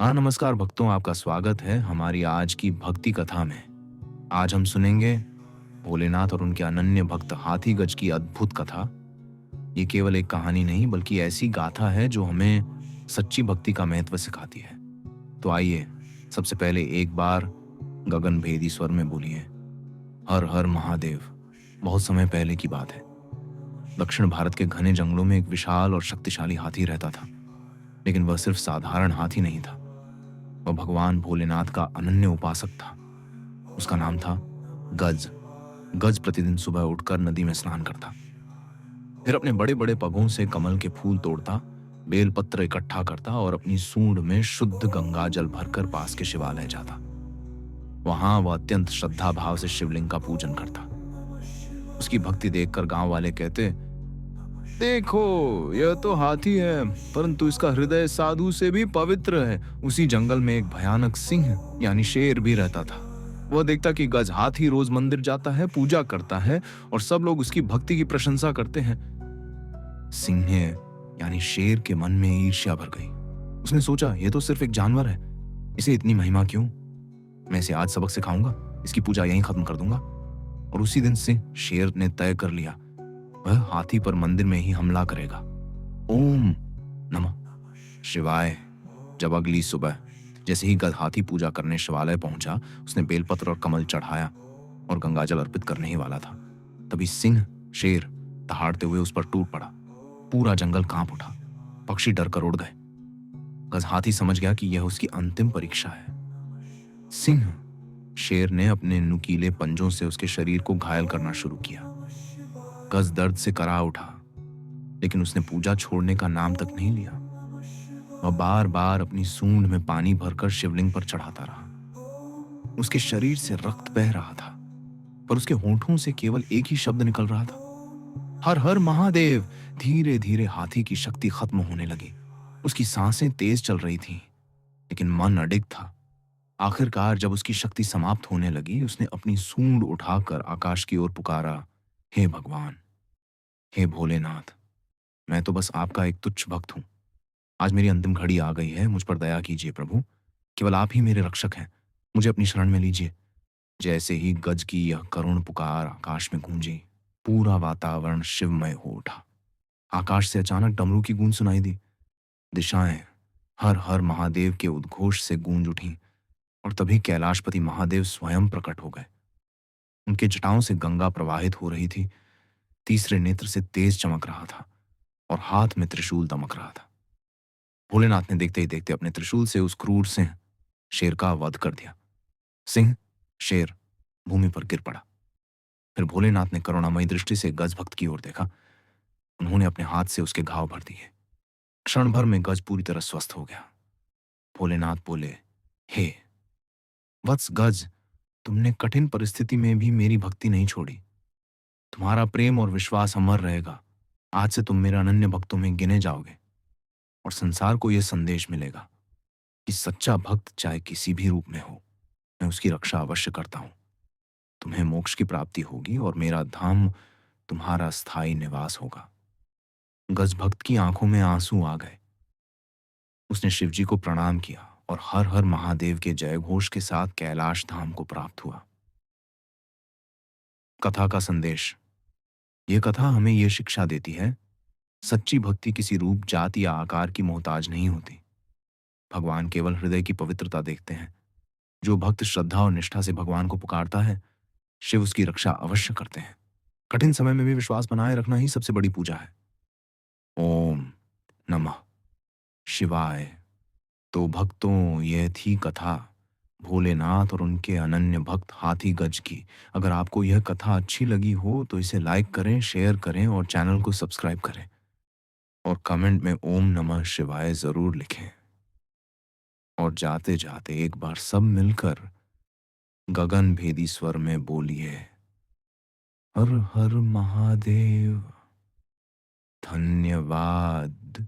हाँ, नमस्कार भक्तों, आपका स्वागत है हमारी आज की भक्ति कथा में। आज हम सुनेंगे भोलेनाथ और उनके अनन्य भक्त हाथी गज की अद्भुत कथा। ये केवल एक कहानी नहीं बल्कि ऐसी गाथा है जो हमें सच्ची भक्ति का महत्व सिखाती है। तो आइए, सबसे पहले एक बार गगन भेदी स्वर में बोलिए, हर हर महादेव। बहुत समय पहले की बात है। दक्षिण भारत के घने जंगलों में एक विशाल और शक्तिशाली हाथी रहता था। लेकिन वह सिर्फ साधारण हाथी नहीं था, वह भगवान भोलेनाथ का अनन्य उपासक था। उसका नाम था गज। गज प्रतिदिन सुबह उठकर नदी में स्नान करता, फिर अपने बड़े बड़े पगों से कमल के फूल तोड़ता, बेलपत्र इकट्ठा करता और अपनी सूंड में शुद्ध गंगा जल भरकर पास के शिवालय जाता। वहां वह अत्यंत श्रद्धा भाव से शिवलिंग का पूजन करता। उसकी भक्ति देखकर गांव वाले कहते, देखो, यह तो हाथी है, परंतु इसका हृदय साधु से भी पवित्र है। उसी जंगल में एक भयानक सिंह यानी शेर भी रहता था। वह देखता कि गज हाथी रोज मंदिर जाता है, पूजा करता है और सब लोग उसकी भक्ति की प्रशंसा करते हैं। सिंह यानी शेर के मन में ईर्ष्या भर गई। उसने सोचा, यह तो सिर्फ एक जानवर है, इसे इतनी महिमा क्यों? मैं इसे आज सबक सिखाऊंगा, इसकी पूजा यहीं खत्म कर दूंगा। और उसी दिन से शेर ने तय कर लिया, वह हाथी पर मंदिर में ही हमला करेगा। ओम नमः शिवाय। जब अगली सुबह जैसे ही गध हाथी पूजा करने शिवालय पहुंचा, उसने बेलपत्र और कमल चढ़ाया और गंगाजल अर्पित करने ही वाला था, तभी सिंह शेर दहाड़ते हुए उस पर टूट पड़ा। पूरा जंगल कांप उठा, पक्षी डरकर उड़ गए। गध हाथी समझ गया कि यह उसकी अंतिम परीक्षा है। सिंह शेर ने अपने नुकीले पंजों से उसके शरीर को घायल करना शुरू किया। गज दर्द से करा उठा, लेकिन उसने पूजा छोड़ने का नाम तक नहीं लिया। वह बार बार अपनी सूंड में पानी भरकर शिवलिंग पर चढ़ाता रहा। उसके शरीर से रक्त बह रहा था, पर उसके होंठों से केवल एक ही शब्द निकल रहा था, हर हर महादेव। धीरे धीरे हाथी की शक्ति खत्म होने लगी। उसकी सांसें तेज चल रही थीं, लेकिन मन अडिग था। आखिरकार जब उसकी शक्ति समाप्त होने लगी, उसने अपनी सूंड उठाकर आकाश की ओर पुकारा, हे भगवान, हे भोलेनाथ, मैं तो बस आपका एक तुच्छ भक्त हूं। आज मेरी अंतिम घड़ी आ गई है, मुझ पर दया कीजिए प्रभु। केवल आप ही मेरे रक्षक हैं, मुझे अपनी शरण में लीजिए। जैसे ही गज की यह करुण पुकार आकाश में गूंजी, पूरा वातावरण शिवमय हो उठा। आकाश से अचानक डमरू की गूंज सुनाई दी। दिशाएं हर हर महादेव के उद्घोष से गूंज उठीं और तभी कैलाशपति महादेव स्वयं प्रकट हो गए। उनके जटाओं से गंगा प्रवाहित हो रही थी, तीसरे नेत्र से तेज चमक रहा था और हाथ में त्रिशूल दमक रहा था। भोलेनाथ ने देखते ही देखते अपने त्रिशूल से उस क्रूर सिंह शेर का वध कर दिया। सिंह शेर भूमि पर गिर पड़ा। फिर भोलेनाथ ने करुणामयी दृष्टि से गज भक्त की ओर देखा। उन्होंने अपने हाथ से उसके घाव भर दिए। क्षण भर में गज पूरी तरह स्वस्थ हो गया। भोलेनाथ बोले, हे वत्स गज, तुमने कठिन परिस्थिति में भी मेरी भक्ति नहीं छोड़ी। तुम्हारा प्रेम और विश्वास अमर रहेगा। आज से तुम मेरे अनन्य भक्तों में गिने जाओगे और संसार को यह संदेश मिलेगा कि सच्चा भक्त चाहे किसी भी रूप में हो, मैं उसकी रक्षा अवश्य करता हूं। तुम्हें मोक्ष की प्राप्ति होगी और मेरा धाम तुम्हारा स्थायी निवास होगा। गज भक्त की आंखों में आंसू आ गए। उसने शिवजी को प्रणाम किया और हर हर महादेव के जय घोष के साथ कैलाश धाम को प्राप्त हुआ। कथा का संदेश। यह कथा हमें यह शिक्षा देती है, सच्ची भक्ति किसी रूप, जाति या आकार की मोहताज नहीं होती। भगवान केवल हृदय की पवित्रता देखते हैं। जो भक्त श्रद्धा और निष्ठा से भगवान को पुकारता है, शिव उसकी रक्षा अवश्य करते हैं। कठिन समय में भी विश्वास बनाए रखना ही सबसे बड़ी पूजा है। ओम नमः शिवाय। तो भक्तों, यह थी कथा भोलेनाथ और उनके अनन्य भक्त हाथी गज की। अगर आपको यह कथा अच्छी लगी हो तो इसे लाइक करें, शेयर करें और चैनल को सब्सक्राइब करें और कमेंट में ओम नमः शिवाय जरूर लिखें। और जाते जाते एक बार सब मिलकर गगन भेदी स्वर में बोलिए, हर हर महादेव। धन्यवाद।